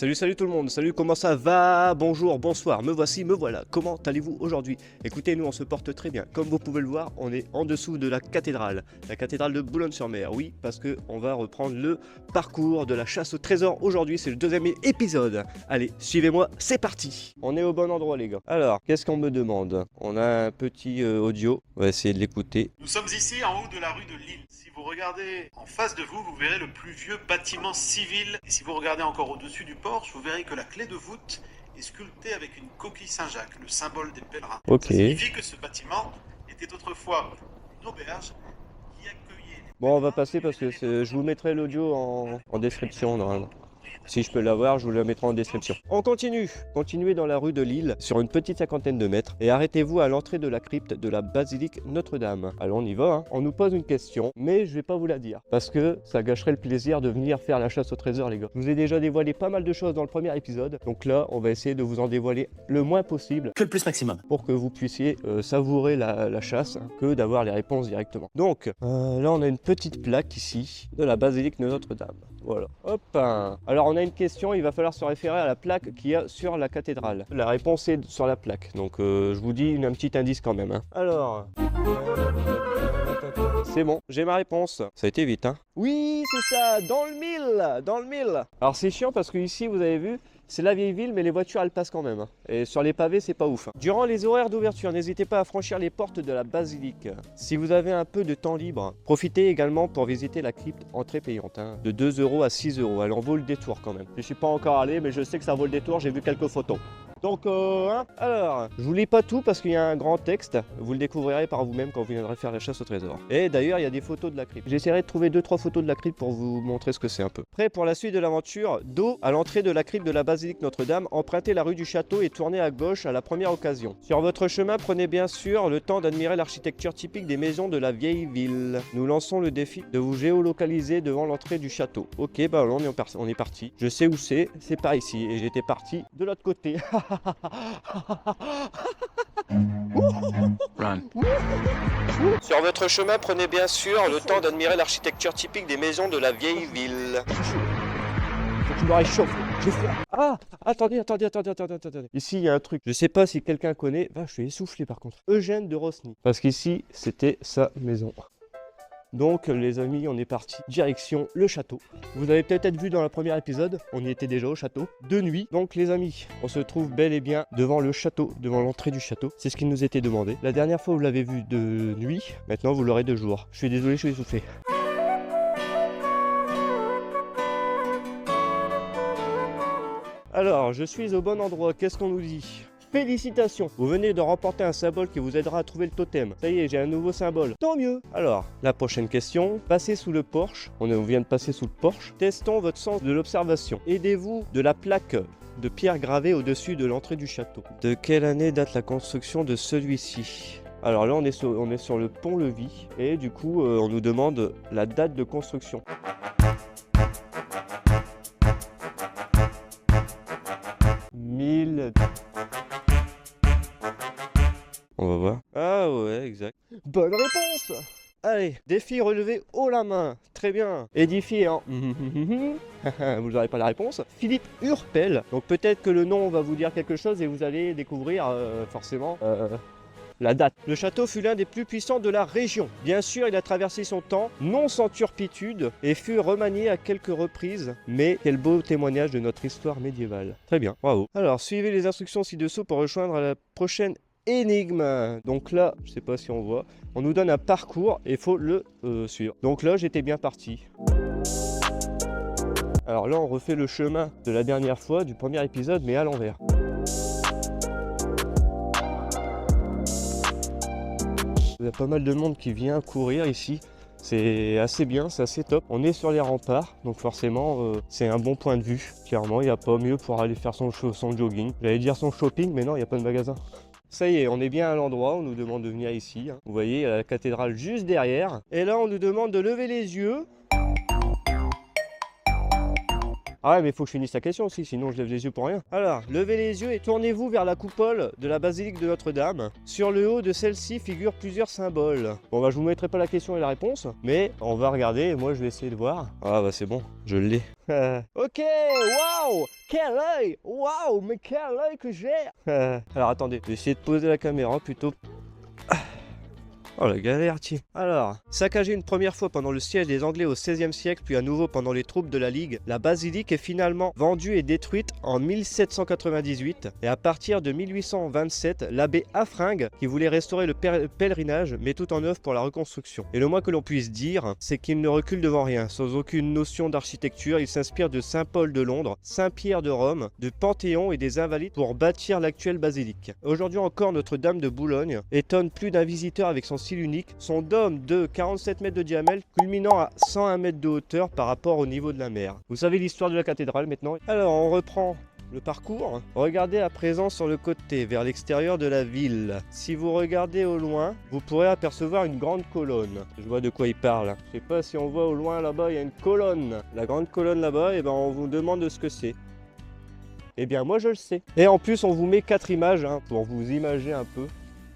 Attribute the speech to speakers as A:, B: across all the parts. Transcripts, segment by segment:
A: Salut tout le monde, salut, comment ça va? Bonjour, bonsoir, me voici, me voilà. Comment allez-vous aujourd'hui? Écoutez, nous on se porte très bien. Comme vous pouvez le voir, on est en dessous de la cathédrale de Boulogne-sur-Mer. Oui, parce que on va reprendre le parcours de la chasse au trésor aujourd'hui, c'est le deuxième épisode. Allez, suivez-moi, c'est parti. On est au bon endroit les gars. Alors, qu'est-ce qu'on me demande? On a un petit audio, on va essayer de l'écouter.
B: Nous sommes ici en haut de la rue de Lille. Si vous regardez en face de vous, vous verrez le plus vieux bâtiment civil. Et si vous regardez encore au-dessus du porche, vous verrez que la clé de voûte est sculptée avec une coquille Saint-Jacques, le symbole des pèlerins.
A: Ok.
B: Ça signifie que ce bâtiment était autrefois une auberge qui accueillait les
A: Bon, on va
B: pèlerins
A: passer parce que je vous mettrai l'audio en description normalement. Si je peux l'avoir, je vous le mettrai en description. On continue. Continuez dans la rue de Lille, sur une petite cinquantaine de mètres, et arrêtez-vous à l'entrée de la crypte de la basilique Notre-Dame. Alors on y va, hein. On nous pose une question, mais je vais pas vous la dire, parce que ça gâcherait le plaisir de venir faire la chasse au trésor, les gars. Je vous ai déjà dévoilé pas mal de choses dans le premier épisode, donc là, on va essayer de vous en dévoiler le moins possible,
C: Que le plus maximum.
A: pour que vous puissiez savourer la chasse, hein, que d'avoir les réponses directement. Donc, là, on a une petite plaque ici, de la basilique de Notre-Dame. Voilà. Hop. Alors on a une question, il va falloir se référer à la plaque qu'il y a sur la cathédrale. La réponse est sur la plaque, donc je vous dis un petit indice quand même. Hein. Alors... C'est bon, j'ai ma réponse. Ça a été vite, hein. Oui, c'est ça, dans le mille, dans le mille. Alors c'est chiant parce que ici, vous avez vu, c'est la vieille ville, mais les voitures, elles passent quand même. Et sur les pavés, c'est pas ouf. Durant les horaires d'ouverture, n'hésitez pas à franchir les portes de la basilique. Si vous avez un peu de temps libre, profitez également pour visiter la crypte entrée payante, hein, de 2 € à 6 €. Elle en vaut le détour quand même. Je suis pas encore allé, mais je sais que ça vaut le détour, j'ai vu quelques photos. Donc, hein, alors, je vous lis pas tout parce qu'il y a un grand texte. Vous le découvrirez par vous-même quand vous viendrez faire la chasse au trésor. Et d'ailleurs, il y a des photos de la crypte. J'essaierai de trouver 2-3 photos de la crypte pour vous montrer ce que c'est un peu. Prêt pour la suite de l'aventure? Dos à l'entrée de la crypte de la basilique Notre-Dame, empruntez la rue du Château et tournez à gauche à la première occasion. Sur votre chemin, prenez bien sûr le temps d'admirer l'architecture typique des maisons de la vieille ville. Nous lançons le défi de vous géolocaliser devant l'entrée du château. Ok, bah là, on est parti. Je sais où c'est par ici. Et j'étais parti de l'autre côté.
C: Run.
A: Sur votre chemin, prenez bien sûr le temps d'admirer l'architecture typique des maisons de la vieille ville. Faut que je me réchauffe, j'ai froid. Ah, attendez. Ici, il y a un truc. Je sais pas si quelqu'un connaît. Va, je suis essoufflé par contre. Eugène de Rosny. Parce qu'ici, c'était sa maison. Donc les amis, on est parti direction le château. Vous avez peut-être vu dans le premier épisode, on y était déjà au château, de nuit. Donc les amis, on se trouve bel et bien devant le château, devant l'entrée du château. C'est ce qui nous était demandé. La dernière fois vous l'avez vu de nuit, maintenant vous l'aurez de jour. Je suis désolé, je suis essoufflé. Alors, je suis au bon endroit, qu'est-ce qu'on nous dit ? Félicitations, vous venez de remporter un symbole qui vous aidera à trouver le totem. Ça y est, j'ai un nouveau symbole. Tant mieux. Alors, la prochaine question. Passez sous le porche. On vient de passer sous le porche. Testons votre sens de l'observation. Aidez-vous de la plaque de pierre gravée au-dessus de l'entrée du château. De quelle année date la construction de celui-ci ? Alors là, on est sur le pont-levis. Et du coup, on nous demande la date de construction. On va voir. Ah ouais, exact. Bonne réponse! Allez, défi relevé haut la main. Très bien. Édifié en... Vous n'aurez pas la réponse. Philippe Urpel. Donc peut-être que le nom va vous dire quelque chose et vous allez découvrir forcément... la date. Le château fut l'un des plus puissants de la région. Bien sûr, il a traversé son temps, non sans turpitude, et fut remanié à quelques reprises. Mais quel beau témoignage de notre histoire médiévale. Très bien, bravo. Alors, suivez les instructions ci-dessous pour rejoindre la prochaine énigme. Donc là, je sais pas si on voit, on nous donne un parcours et il faut le suivre. Donc là, j'étais bien parti. Alors là, on refait le chemin de la dernière fois, du premier épisode, mais à l'envers. Il y a pas mal de monde qui vient courir ici. C'est assez bien, c'est assez top. On est sur les remparts, donc forcément, c'est un bon point de vue. Clairement, il n'y a pas mieux pour aller faire son jogging. J'allais dire son shopping, mais non, il n'y a pas de magasin. Ça y est, on est bien à l'endroit, on nous demande de venir ici. Hein. Vous voyez, il y a la cathédrale juste derrière. Et là, on nous demande de lever les yeux. Ah ouais, mais il faut que je finisse la question aussi, sinon je lève les yeux pour rien. Alors, levez les yeux et tournez-vous vers la coupole de la basilique de Notre-Dame. Sur le haut de celle-ci figurent plusieurs symboles. Bon bah je vous mettrai pas la question et la réponse, mais on va regarder et moi je vais essayer de voir. Ah bah c'est bon, je l'ai. Ok, waouh, quel œil, waouh, mais quel œil que j'ai. Alors attendez, je vais essayer de poser la caméra plutôt. Oh la galère, tiens. Alors, saccagée une première fois pendant le siège des Anglais au XVIe siècle, puis à nouveau pendant les troupes de la Ligue, la basilique est finalement vendue et détruite en 1798. Et à partir de 1827, l'abbé Affringue, qui voulait restaurer le pèlerinage, met tout en œuvre pour la reconstruction. Et le moins que l'on puisse dire, c'est qu'il ne recule devant rien. Sans aucune notion d'architecture, il s'inspire de Saint-Paul de Londres, Saint-Pierre de Rome, de Panthéon et des Invalides pour bâtir l'actuelle basilique. Aujourd'hui encore, Notre-Dame de Boulogne étonne plus d'un visiteur avec son style unique, son dôme de 47 mètres de diamètre culminant à 101 mètres de hauteur par rapport au niveau de la mer. Vous savez l'histoire de la cathédrale maintenant? Alors on reprend le parcours. Regardez à présent sur le côté, vers l'extérieur de la ville. Si vous regardez au loin, vous pourrez apercevoir une grande colonne. Je vois de quoi il parle. Je sais pas si on voit au loin là-bas, il y a une colonne. La grande colonne là-bas, et ben on vous demande de ce que c'est. Eh bien moi je le sais. Et en plus on vous met 4 images pour vous imaginer un peu.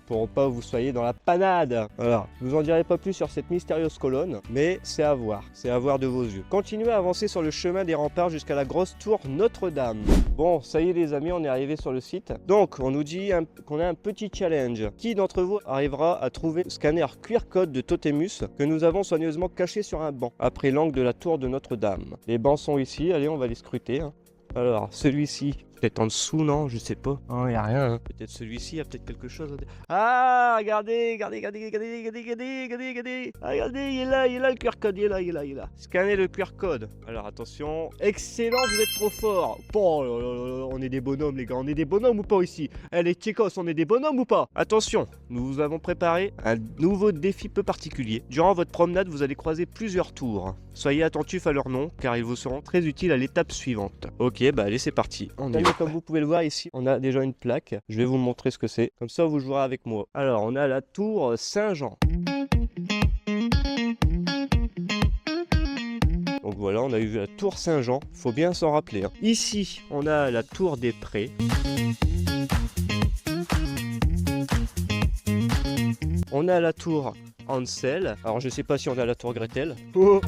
A: Pour pas vous soyez dans la panade. Alors, je vous en dirai pas plus sur cette mystérieuse colonne, mais c'est à voir de vos yeux. Continuez à avancer sur le chemin des remparts jusqu'à la grosse tour Notre-Dame. Bon, ça y est les amis, on est arrivé sur le site. Donc, on nous dit qu'on a un petit challenge. Qui d'entre vous arrivera à trouver le scanner QR code de Totemus que nous avons soigneusement caché sur un banc, après l'angle de la tour de Notre-Dame? Les bancs sont ici, allez, on va les scruter. Alors, celui-ci, peut-être en dessous, non? Je sais pas. Oh, y a rien. Peut-être celui-ci, il y a peut-être quelque chose. Ah, regardez. Ah, regardez, il est là, le QR code, il est là. Scannez le QR code. Alors, attention. Excellent, vous êtes trop fort. Bon, on est des bonhommes, les gars. On est des bonhommes ou pas ici? Les Tchécos, on est des bonhommes ou pas? Attention, nous vous avons préparé un nouveau défi peu particulier. Durant votre promenade, vous allez croiser plusieurs tours. Soyez attentifs à leur nom, car ils vous seront très utiles à l'étape suivante. Ok, bah allez, c'est parti. On y va. Comme vous pouvez le voir ici, on a déjà une plaque. Je vais vous montrer ce que c'est. Comme ça, vous jouerez avec moi. Alors, on a la tour Saint-Jean. Donc voilà, on a eu la tour Saint-Jean. Faut bien s'en rappeler. Ici, on a la tour des Prés. On a la tour Ansel. Alors, je sais pas si on a la tour Gretel. Oh.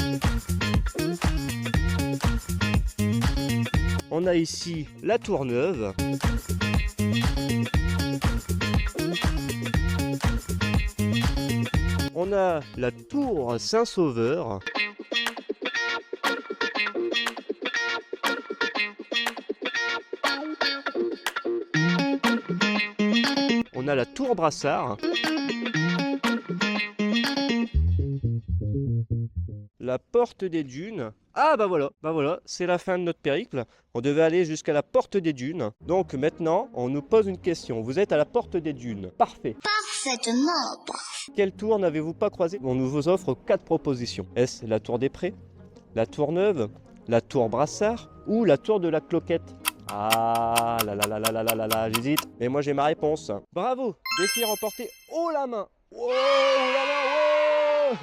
A: On a ici la tour Neuve. On a la tour Saint-Sauveur. On a la tour Brassard. La porte des dunes. Ah bah voilà, c'est la fin de notre périple. On devait aller jusqu'à la porte des dunes. Donc maintenant, on nous pose une question. Vous êtes à la porte des dunes. Parfait.
C: Parfaitement.
A: Quelle tour n'avez-vous pas croisé? On nous vous offre 4 propositions. Est-ce la tour des Prés, la tour Neuve, la tour Brassard ou la tour de la Cloquette? Ah là, j'hésite. Mais moi j'ai ma réponse. Bravo, défi remporté haut la main. Wow, la main, wow.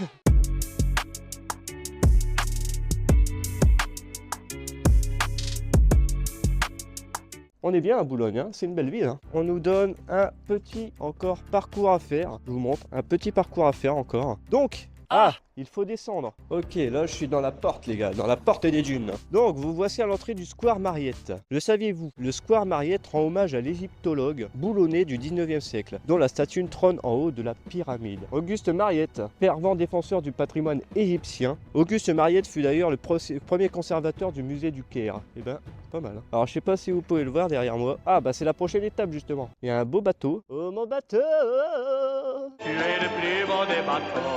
A: On est bien à Boulogne, c'est une belle ville. On nous donne un petit encore parcours à faire. Je vous montre un petit parcours à faire encore. Donc, il faut descendre. Ok, là je suis dans la porte les gars, dans la porte des dunes. Donc vous voici à l'entrée du Square Mariette. Le saviez-vous? Le Square Mariette rend hommage à l'égyptologue boulonnais du 19e siècle, dont la statue trône en haut de la pyramide. Auguste Mariette, fervent défenseur du patrimoine égyptien. Auguste Mariette fut d'ailleurs le premier conservateur du musée du Caire. Eh ben, pas mal. Alors je sais pas si vous pouvez le voir derrière moi. Ah bah c'est la prochaine étape justement. Il y a un beau bateau. Oh mon bateau, tu es le plus beau des bateaux.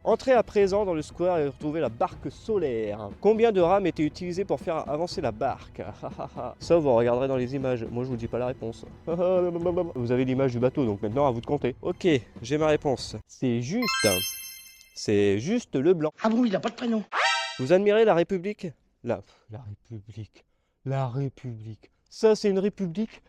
A: Entrez à présent dans le square et retrouvez la barque solaire. Combien de rames étaient utilisées pour faire avancer la barque? Ça vous regarderez dans les images. Moi je vous dis pas la réponse. Vous avez l'image du bateau donc maintenant à vous de compter. Ok, j'ai ma réponse. C'est juste le blanc.
C: Ah bon, il a pas de prénom.
A: Vous admirez la République? La République. Ça c'est une république?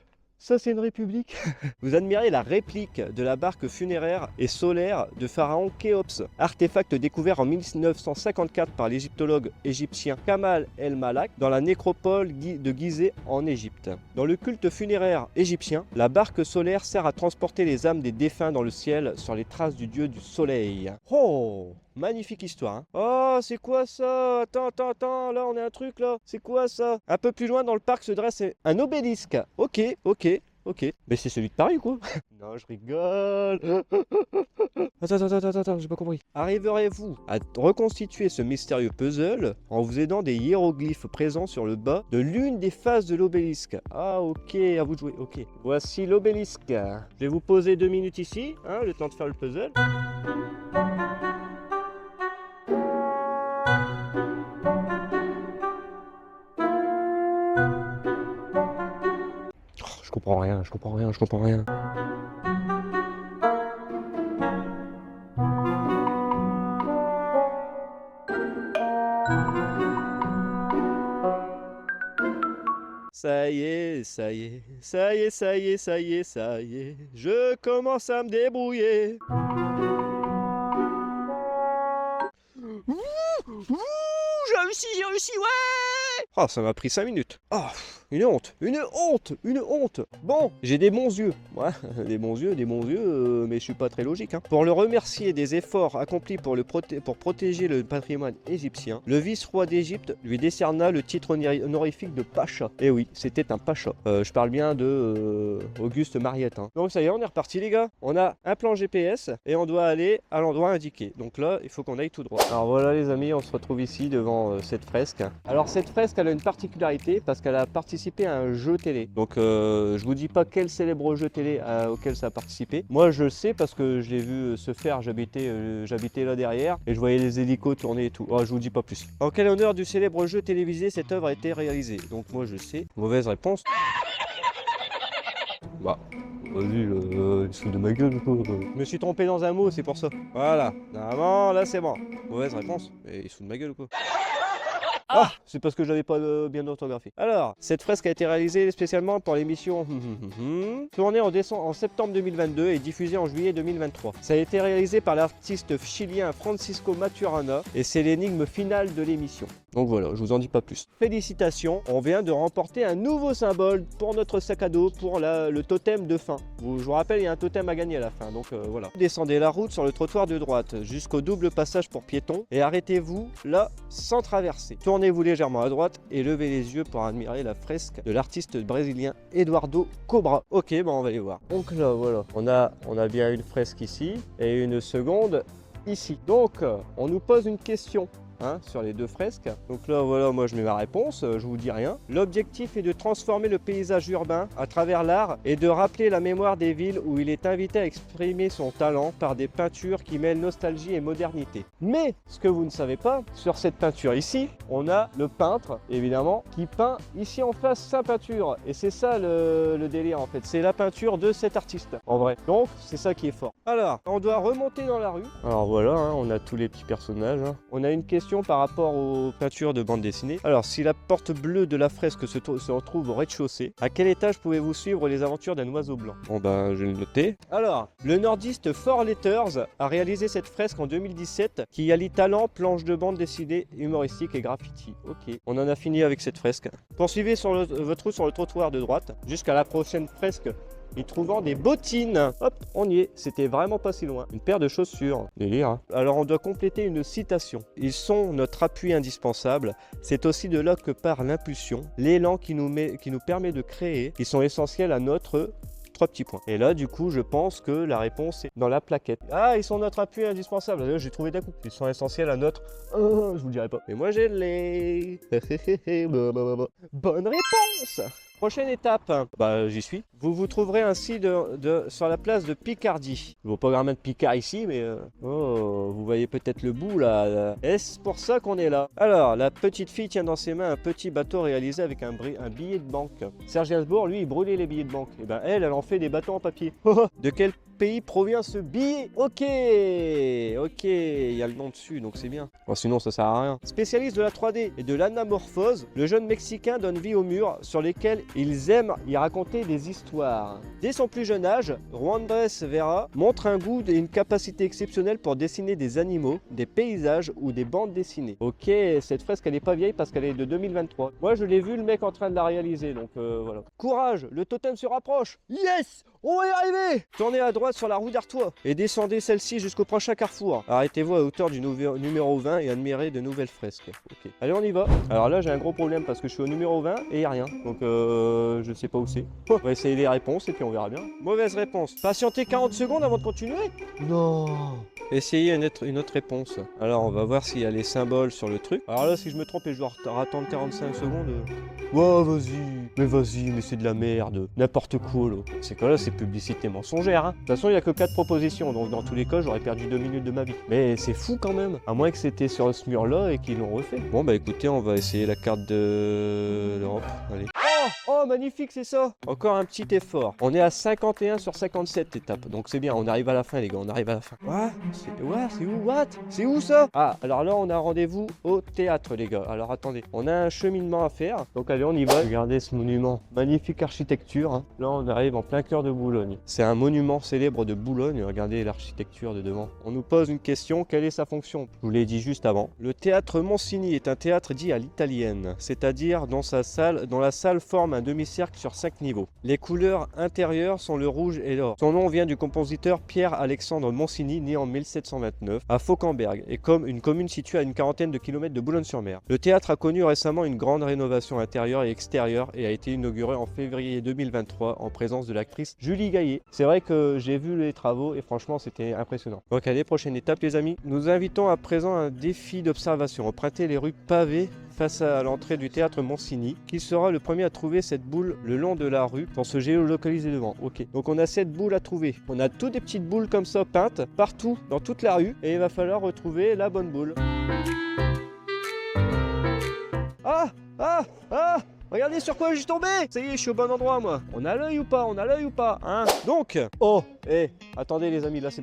A: Ça c'est une république. Vous admirez la réplique de la barque funéraire et solaire de pharaon Khéops, artefact découvert en 1954 par l'égyptologue égyptien Kamal El-Malak dans la nécropole de Gizeh en Égypte. Dans le culte funéraire égyptien, la barque solaire sert à transporter les âmes des défunts dans le ciel sur les traces du dieu du soleil. Oh, magnifique histoire. Hein. Oh, c'est quoi ça? Attends, là on a un truc là. C'est quoi ça? Un peu plus loin dans le parc se dresse un obélisque. Ok. Mais c'est celui de Paris quoi. Non, je rigole. Attends, j'ai pas compris. Arriverez-vous à reconstituer ce mystérieux puzzle en vous aidant des hiéroglyphes présents sur le bas de l'une des faces de l'obélisque? Ah ok, à vous de jouer, ok. Voici l'obélisque. Je vais vous poser 2 minutes ici, hein, le temps de faire le puzzle. Je comprends rien. Ça y est, je commence à me débrouiller. J'ai réussi, ouais! Oh, ça m'a pris 5 minutes. Oh, une honte. Bon, j'ai des bons yeux. Ouais, des bons yeux, mais je suis pas très logique. Hein. Pour le remercier des efforts accomplis pour protéger le patrimoine égyptien, le vice-roi d'Égypte lui décerna le titre honorifique de Pacha. Et oui, c'était un Pacha. Je parle bien de Auguste Mariette. Hein. Donc ça y est, on est reparti les gars. On a un plan GPS et on doit aller à l'endroit indiqué. Donc là, il faut qu'on aille tout droit. Alors voilà les amis, on se retrouve ici devant cette fresque. Alors cette fresque, elle a une particularité parce qu'elle a participé à un jeu télé. Donc je vous dis pas quel célèbre jeu télé auquel ça a participé. Moi je le sais parce que je l'ai vu se faire, j'habitais là derrière et je voyais les hélicos tourner et tout. Oh, je vous dis pas plus. En quel honneur du célèbre jeu télévisé cette œuvre a été réalisée? Donc moi je sais. Mauvaise réponse. Bah, vas-y, il se fout de ma gueule. Je me suis trompé dans un mot, c'est pour ça. Voilà. Normalement, là c'est bon. Mauvaise réponse. Et il se fout de ma gueule ou quoi? Ah, c'est parce que j'avais pas bien orthographié. Alors, cette fresque a été réalisée spécialement pour l'émission tournée en septembre 2022 et diffusée en juillet 2023. Ça a été réalisé par l'artiste chilien Francisco Maturana et c'est l'énigme finale de l'émission. Donc voilà, je vous en dis pas plus. Félicitations, on vient de remporter un nouveau symbole pour notre sac à dos pour le totem de fin. Je vous rappelle, il y a un totem à gagner à la fin, donc voilà. Descendez la route sur le trottoir de droite jusqu'au double passage pour piétons et arrêtez-vous là sans traverser. Tournez-vous légèrement à droite et levez les yeux pour admirer la fresque de l'artiste brésilien Eduardo Cobra. Ok, bon on va aller voir. Donc là voilà, on a bien une fresque ici et une seconde ici. Donc on nous pose une question. Hein, sur les deux fresques. Donc là voilà, moi je mets ma réponse, je vous dis rien. L'objectif est de transformer le paysage urbain à travers l'art et de rappeler la mémoire des villes où il est invité à exprimer son talent par des peintures qui mêlent nostalgie et modernité. Mais ce que vous ne savez pas, sur cette peinture ici, on a le peintre évidemment qui peint ici en face sa peinture et c'est ça le délire en fait, c'est la peinture de cet artiste en vrai. Donc c'est ça qui est fort. Alors on doit remonter dans la rue. Alors voilà, hein, on a tous les petits personnages. Hein. On a une question par rapport aux peintures de bande dessinée. Alors, si la porte bleue de la fresque se retrouve au rez-de-chaussée, à quel étage pouvez-vous suivre les aventures d'un oiseau blanc? Bon ben, je vais le noter. Alors, le nordiste Four Letters a réalisé cette fresque en 2017 qui allie talent, planche de bande dessinée, humoristique et graffiti. Ok, on en a fini avec cette fresque. Poursuivez votre route sur le trottoir de droite jusqu'à la prochaine fresque. Y trouvant des bottines. Hop, on y est. C'était vraiment pas si loin. Une paire de chaussures. Délire. Hein. Alors on doit compléter une citation. Ils sont notre appui indispensable. C'est aussi de là que part l'impulsion, l'élan qui nous permet de créer, qui sont essentiels à notre... 3 petits points. Et là, du coup, je pense que la réponse est dans la plaquette. Ah, ils sont notre appui indispensable. J'ai trouvé d'un coup. Ils sont essentiels à notre... je vous le dirai pas. Mais moi, j'ai les... Bonne réponse. Prochaine étape, bah j'y suis. Vous vous trouverez ainsi sur la place de Picardie. Je ne vois pas vraiment de Picard ici, mais vous voyez peut-être le bout là. Est-ce pour ça qu'on est là? Alors, la petite fille tient dans ses mains un petit bateau réalisé avec un billet de banque. Serge Gainsbourg, lui, il brûlait les billets de banque. Et ben elle en fait des bateaux en papier. De quel pays provient ce billet? Ok, il y a le nom dessus, donc c'est bien. Bon, sinon ça sert à rien. Spécialiste de la 3D et de l'anamorphose, le jeune Mexicain donne vie aux murs sur lesquels ils aiment y raconter des histoires. Dès son plus jeune âge, Juan Andrés Vera montre un goût et une capacité exceptionnelle pour dessiner des animaux, des paysages ou des bandes dessinées. Ok, cette fresque elle est pas vieille parce qu'elle est de 2023. Moi je l'ai vu le mec en train de la réaliser, donc voilà. Courage, le totem se rapproche. Yes, on va y arriver. Tournez à droite sur la rue d'Artois et descendez celle-ci jusqu'au prochain carrefour. Arrêtez-vous à hauteur du numéro 20 et admirez de nouvelles fresques. Ok, allez on y va. Alors là j'ai un gros problème parce que je suis au numéro 20 et il n'y a rien, donc je sais pas où c'est. On va essayer les réponses et puis on verra bien. Mauvaise réponse. Patientez 40 secondes avant de continuer. Non. Essayez une autre réponse. Alors on va voir s'il y a les symboles sur le truc. Alors là si je me trompe et je dois attendre 45 secondes. Ouais vas-y, mais c'est de la merde. N'importe quoi là. C'est quoi là, c'est publicité mensongère. Hein. De toute façon il n'y a que 4 propositions, donc dans tous les cas j'aurais perdu 2 minutes de ma vie. Mais c'est fou quand même. À moins que c'était sur ce mur là et qu'ils l'ont refait. Bon bah écoutez, on va essayer la carte de l'Europe. Allez. Oh magnifique, c'est ça. Encore un petit effort. On est à 51 sur 57 étapes. Donc c'est bien, on arrive à la fin les gars, on arrive à la fin. C'est où? What? C'est où ça? Ah, alors là on a rendez-vous au théâtre les gars. Alors attendez, on a un cheminement à faire. Donc allez, on y va. Regardez ce monument. Magnifique architecture. Hein. Là on arrive en plein cœur de Boulogne. C'est un monument célèbre de Boulogne. Regardez l'architecture de devant. On nous pose une question, quelle est sa fonction? Je vous l'ai dit juste avant. Le théâtre Monsigny est un théâtre dit à l'italienne. C'est-à-dire dans la salle forme un demi-cercle sur 5 niveaux. Les couleurs intérieures sont le rouge et l'or. Son nom vient du compositeur Pierre-Alexandre Monsigny, né en 1729 à Fauquemberg, et comme une commune située à une quarantaine de kilomètres de Boulogne-sur-Mer. Le théâtre a connu récemment une grande rénovation intérieure et extérieure et a été inauguré en février 2023 en présence de l'actrice Julie Gaillet. C'est vrai que j'ai vu les travaux et franchement c'était impressionnant. Donc allez, prochaine étape les amis. Nous invitons à présent un défi d'observation. Empruntez les rues pavées face à l'entrée du théâtre Monsigny. Qui sera le premier à trouver cette boule le long de la rue pour se géolocaliser devant? Ok, donc on a 7 boules à trouver. On a toutes des petites boules comme ça peintes partout dans toute la rue et il va falloir retrouver la bonne boule. Regardez sur quoi je suis tombé. Ça y est, je suis au bon endroit moi. On a l'œil ou pas? Hein? Donc, attendez les amis, là c'est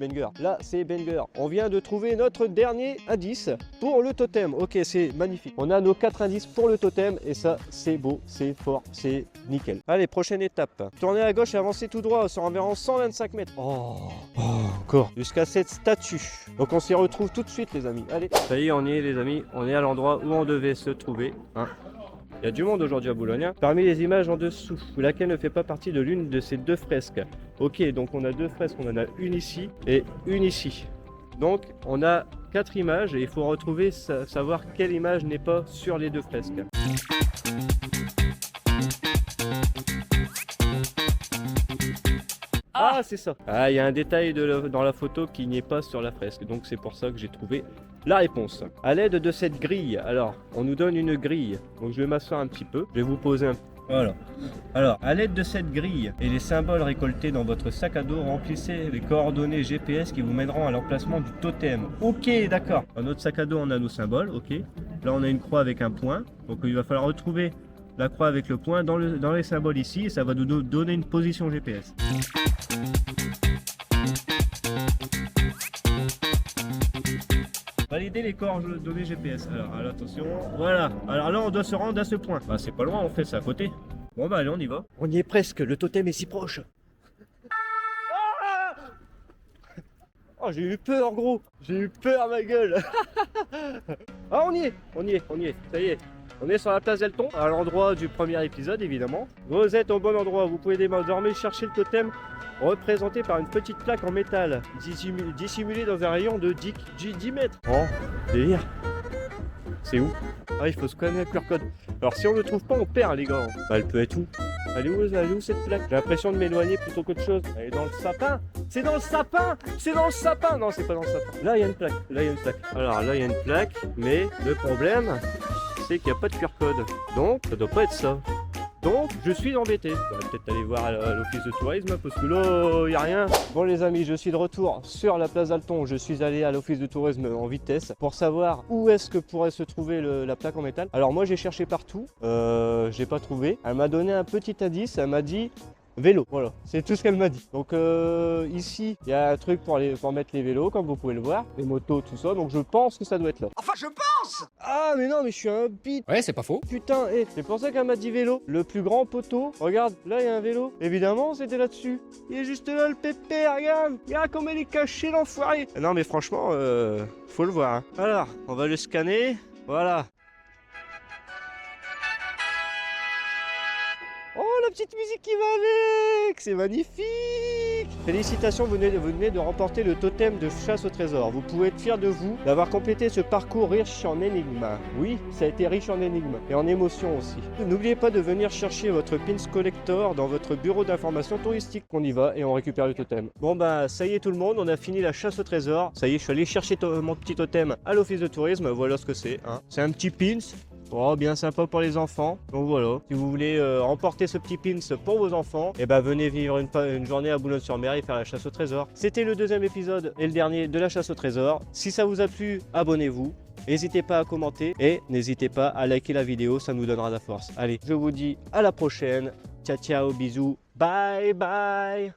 A: banger. On vient de trouver notre dernier indice pour le totem. Ok, c'est magnifique. On a nos 4 indices pour le totem et ça c'est beau, c'est fort, c'est nickel. Allez, prochaine étape. Tournez à gauche et avancez tout droit sur environ 125 mètres. Encore. Jusqu'à cette statue. Donc on s'y retrouve tout de suite les amis. Allez. Ça y est, on y est les amis. On est à l'endroit où on devait se trouver. Hein. Il y a du monde aujourd'hui à Boulogne. Parmi les images en dessous, laquelle ne fait pas partie de l'une de ces 2 fresques. Ok, donc on a 2 fresques, on en a une ici et une ici. Donc on a 4 images et il faut retrouver, savoir quelle image n'est pas sur les 2 fresques. Ah, c'est ça. Ah, il y a un détail dans la photo qui n'est pas sur la fresque. Donc c'est pour ça que j'ai trouvé la réponse. À l'aide de cette grille, alors, on nous donne une grille. Donc je vais m'asseoir un petit peu. Je vais vous poser un... Voilà. Alors, à l'aide de cette grille et les symboles récoltés dans votre sac à dos, remplissez les coordonnées GPS qui vous mèneront à l'emplacement du totem. Ok, d'accord. Dans notre sac à dos, on a nos symboles, ok. Là, on a une croix avec un point. Donc il va falloir retrouver la croix avec le point dans les symboles ici. Et ça va nous donner une position GPS. Valider les coordonnées GPS. Alors attention, voilà. Alors là on doit se rendre à ce point. Bah c'est pas loin en fait, c'est à côté. Bon bah allez, on y va. On y est presque, le totem est si proche. Oh j'ai eu peur gros. J'ai eu peur ma gueule. Ah on y est. Ça y est. On est sur la place Delton, à l'endroit du premier épisode évidemment. Vous êtes au bon endroit, vous pouvez désormais chercher le totem représenté par une petite plaque en métal, dissimulée dans un rayon de 10 mètres. Oh, délire. C'est où? Ah, il faut se connaître le QR code. Alors si on le trouve pas, on perd les gars. Bah elle peut être où? Elle est où cette plaque? J'ai l'impression de m'éloigner plutôt qu'autre chose. Elle est dans le sapin. C'est dans le sapin. Non, c'est pas dans le sapin. Là, il y a une plaque. Alors là, il y a une plaque, mais le problème, c'est qu'il n'y a pas de QR code. Donc, ça doit pas être ça. Donc, je suis embêté. Je vais peut-être aller voir à l'office de tourisme parce que là, il n'y a rien. Bon les amis, je suis de retour sur la place Dalton. Je suis allé à l'office de tourisme en vitesse pour savoir où est-ce que pourrait se trouver la plaque en métal. Alors moi, j'ai cherché partout. J'ai pas trouvé. Elle m'a donné un petit indice. Elle m'a dit vélo. Voilà, c'est tout ce qu'elle m'a dit. Donc ici, il y a un truc pour mettre les vélos, comme vous pouvez le voir, les motos, tout ça. Donc je pense que ça doit être là.
C: Enfin, je pense.
A: Ah mais non, mais je suis un bite.
D: Ouais, c'est pas faux.
A: Putain, c'est pour ça qu'elle m'a dit vélo. Le plus grand poteau. Regarde, là il y a un vélo. Évidemment, c'était là-dessus. Il est juste là le pépère, regarde. Regarde comme elle est cachée, l'enfoiré. Non mais franchement, faut le voir. Hein. Alors, on va le scanner. Voilà. Oh, la petite musique qui va avec. C'est magnifique. Félicitations, vous venez de remporter le totem de chasse au trésor. Vous pouvez être fier de vous d'avoir complété ce parcours riche en énigmes. Oui, ça a été riche en énigmes et en émotions aussi. N'oubliez pas de venir chercher votre pins collector dans votre bureau d'information touristique. On y va et on récupère le totem. Bon bah ça y est tout le monde, on a fini la chasse au trésor. Ça y est, je suis allé chercher mon petit totem à l'office de tourisme. Voilà ce que c'est. Hein. C'est un petit pins. Oh, bien sympa pour les enfants. Donc voilà, si vous voulez remporter ce petit pins pour vos enfants, et ben venez vivre une journée à Boulogne-sur-Mer et faire la chasse au trésor. C'était le deuxième épisode et le dernier de la chasse au trésor. Si ça vous a plu, abonnez-vous. N'hésitez pas à commenter et n'hésitez pas à liker la vidéo, ça nous donnera de la force. Allez, je vous dis à la prochaine. Ciao, ciao, bisous. Bye, bye.